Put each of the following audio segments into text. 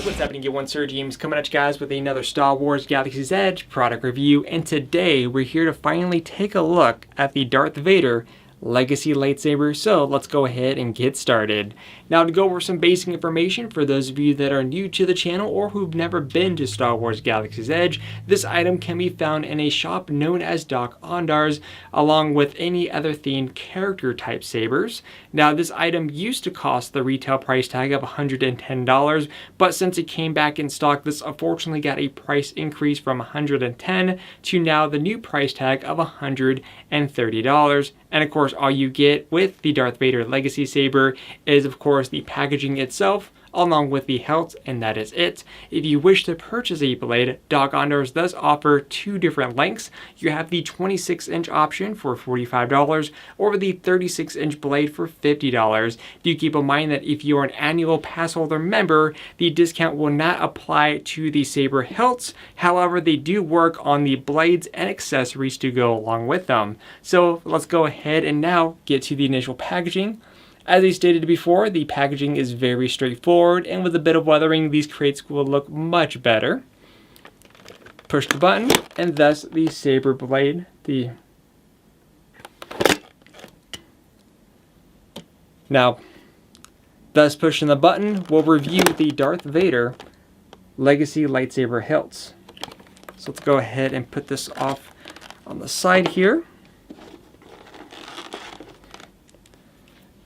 What's happening? Get one SirJames coming at you guys with another Star Wars Galaxy's Edge product review, and today we're here to finally take a look at the Darth Vader Legacy Lightsaber, so let's go ahead and get started. Now, to go over some basic information for those of you that are new to the channel or who've never been to Star Wars Galaxy's Edge, this item can be found in a shop known as Doc Ondar's, along with any other themed character type sabers. Now, this item used to cost the retail price tag of $110, but since it came back in stock, this unfortunately got a price increase from $110 to now the new price tag of $130. And of course, all you get with the Darth Vader Legacy Saber is, of course, the packaging itself, along with the hilt, and that is it. If you wish to purchase a blade, Doc Ondar's does offer two different lengths. You have the 26-inch option for $45 or the 36-inch blade for $50. Do keep in mind that if you are an annual pass holder member, the discount will not apply to the saber hilts. However, they do work on the blades and accessories to go along with them. So let's go ahead and now get to the initial packaging. As I stated before, the packaging is very straightforward, and with a bit of weathering, these crates will look much better. Push the button, and thus the saber blade. Now, thus pushing the button, we'll review the Darth Vader Legacy Lightsaber hilts. So let's go ahead and put this off on the side here.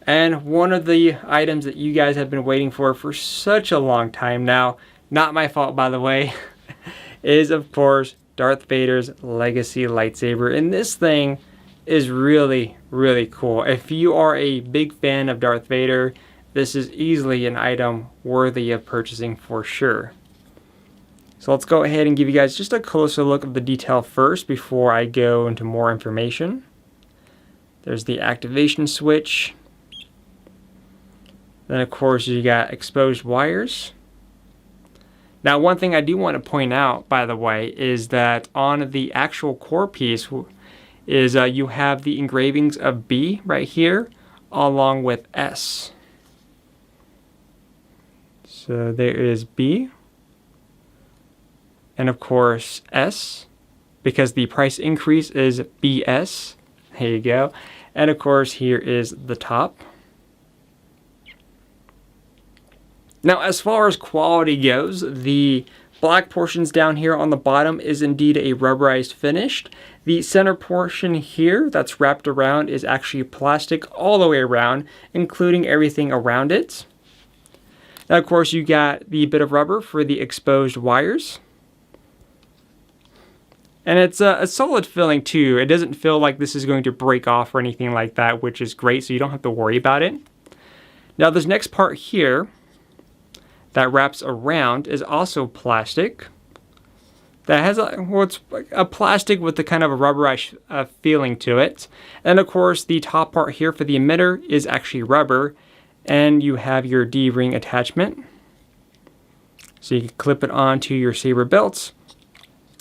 And one of the items that you guys have been waiting for such a long time now, not my fault by the way, is of course Darth Vader's Legacy Lightsaber. And this thing is really, really cool. If you are a big fan of Darth Vader, this is easily an item worthy of purchasing for sure. So let's go ahead and give you guys just a closer look of the detail first before I go into more information. There's the activation switch. Then of course you got exposed wires. Now, one thing I do want to point out, by the way, is that on the actual core piece is you have the engravings of B right here along with S. So there is B and of course S, because the price increase is BS. There you go. And of course here is the top. Now, as far as quality goes, the black portions down here on the bottom is indeed a rubberized finish. The center portion here that's wrapped around is actually plastic all the way around, including everything around it. Now, of course, you got the bit of rubber for the exposed wires. And it's a solid feeling too. It doesn't feel like this is going to break off or anything like that, which is great, so you don't have to worry about it. Now, this next part here that wraps around is also plastic. That has it's a plastic with the kind of a rubberized feeling to it. And of course, the top part here for the emitter is actually rubber, and you have your D-ring attachment. So you can clip it onto your saber belts,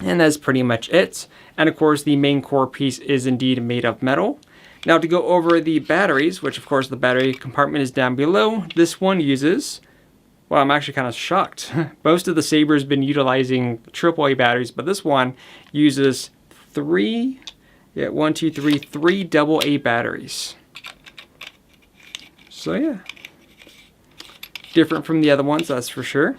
and that's pretty much it. And of course, the main core piece is indeed made of metal. Now, to go over the batteries, which of course the battery compartment is down below, this one uses, well, I'm actually kind of shocked. Most of the sabers have been utilizing AAA batteries, but this one uses three AA batteries. So yeah, different from the other ones, that's for sure.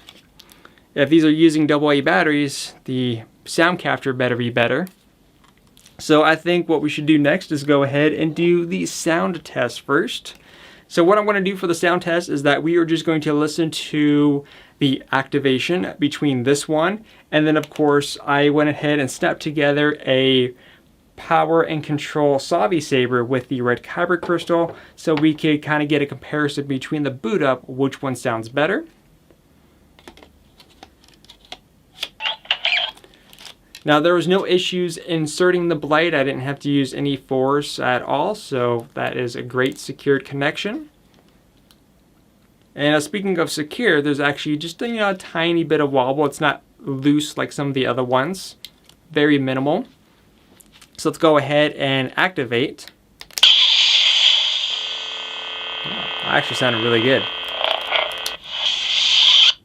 If these are using AA batteries, the sound capture better be better. So I think what we should do next is go ahead and do the sound test first. So what I'm going to do for the sound test is that we are just going to listen to the activation between this one, and then of course I went ahead and snapped together a power and control Savi saber with the red kyber crystal, so we could kind of get a comparison between the boot up, which one sounds better. Now there was no issues inserting the blade. I didn't have to use any force at all, so that is a great secured connection. And speaking of secure, there's actually just a tiny bit of wobble. It's not loose like some of the other ones. Very minimal. So let's go ahead and activate. That actually sounded really good.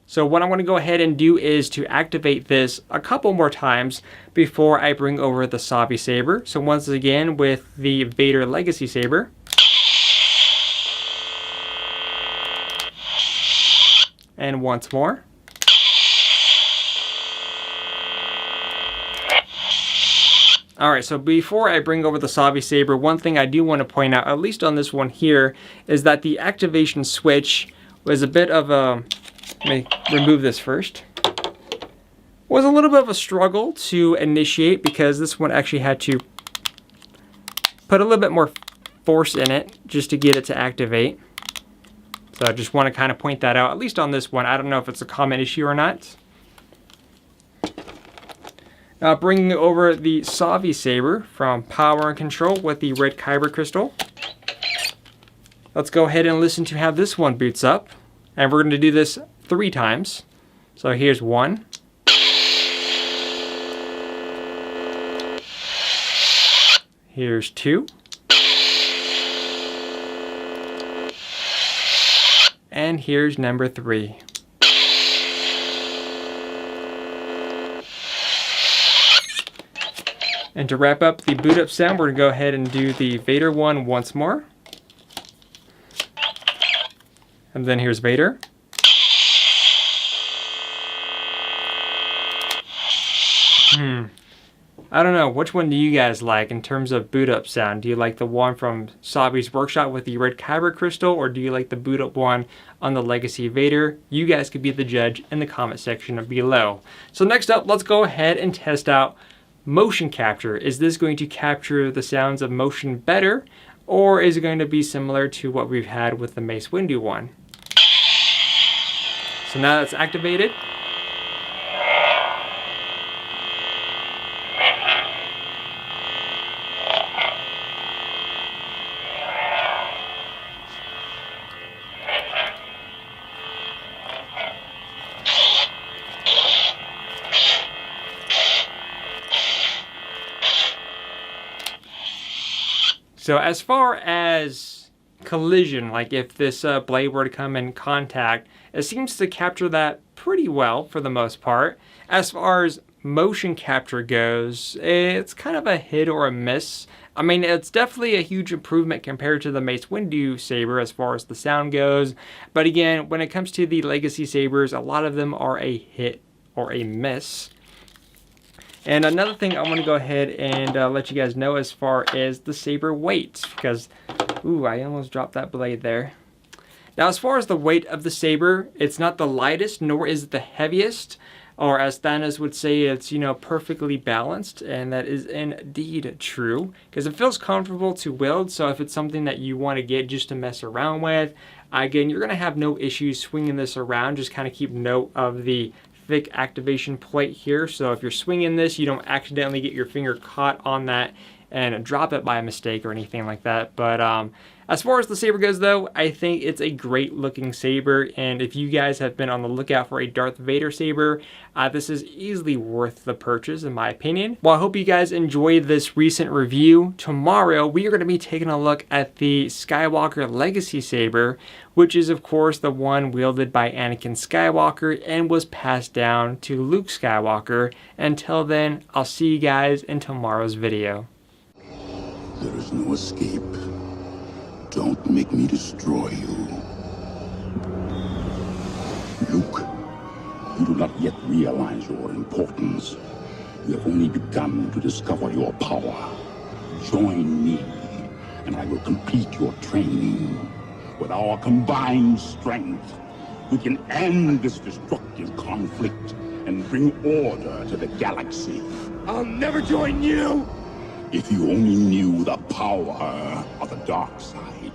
So what I'm going to go ahead and do is to activate this a couple more times before I bring over the Sabi Saber. So once again with the Vader Legacy Saber. And once more. Alright, so before I bring over the Sabi Saber, one thing I do want to point out, at least on this one here, is that the activation switch was a bit of a... Let me remove this first. Was a little bit of a struggle to initiate because this one actually had to put a little bit more force in it just to get it to activate. So I just want to kind of point that out, at least on this one. I don't know if it's a common issue or not. Now bringing over the Sabi Saber from Power and Control with the red Kyber crystal. Let's go ahead and listen to how this one boots up. And we're going to do this 3 times. So here's 1. Here's 2. And here's number 3. And to wrap up the boot up sound, we're going to go ahead and do the Vader one once more. And then here's Vader. I don't know, which one do you guys like in terms of boot up sound? Do you like the one from Sabi's Workshop with the red Kyber crystal, or do you like the boot up one on the Legacy Vader? You guys could be the judge in the comment section below. So next up, let's go ahead and test out motion capture. Is this going to capture the sounds of motion better, or is it going to be similar to what we've had with the Mace Windu one? So now that's activated. So as far as collision, like if this blade were to come in contact, it seems to capture that pretty well for the most part. As far as motion capture goes, it's kind of a hit or a miss. I mean, it's definitely a huge improvement compared to the Mace Windu saber as far as the sound goes. But again, when it comes to the Legacy sabers, a lot of them are a hit or a miss. And another thing I want to go ahead and let you guys know as far as the saber weight, because, ooh, I almost dropped that blade there. Now, as far as the weight of the saber, it's not the lightest, nor is it the heaviest, or as Thanos would say, it's, perfectly balanced, and that is indeed true, because it feels comfortable to wield. So if it's something that you want to get just to mess around with, again, you're going to have no issues swinging this around. Just kind of keep note of the thick activation plate here, so if you're swinging this, you don't accidentally get your finger caught on that and drop it by mistake or anything like that. But as far as the saber goes though, I think it's a great looking saber, and if you guys have been on the lookout for a Darth Vader saber, this is easily worth the purchase in my opinion. Well, I hope you guys enjoyed this recent review. Tomorrow we are going to be taking a look at the Skywalker Legacy Saber, which is of course the one wielded by Anakin Skywalker and was passed down to Luke Skywalker. Until then, I'll see you guys in tomorrow's video. There is no escape. Don't make me destroy you. Luke, you do not yet realize your importance. You have only begun to discover your power. Join me, and I will complete your training. With our combined strength, we can end this destructive conflict and bring order to the galaxy. I'll never join you! If you only knew the power of the dark side.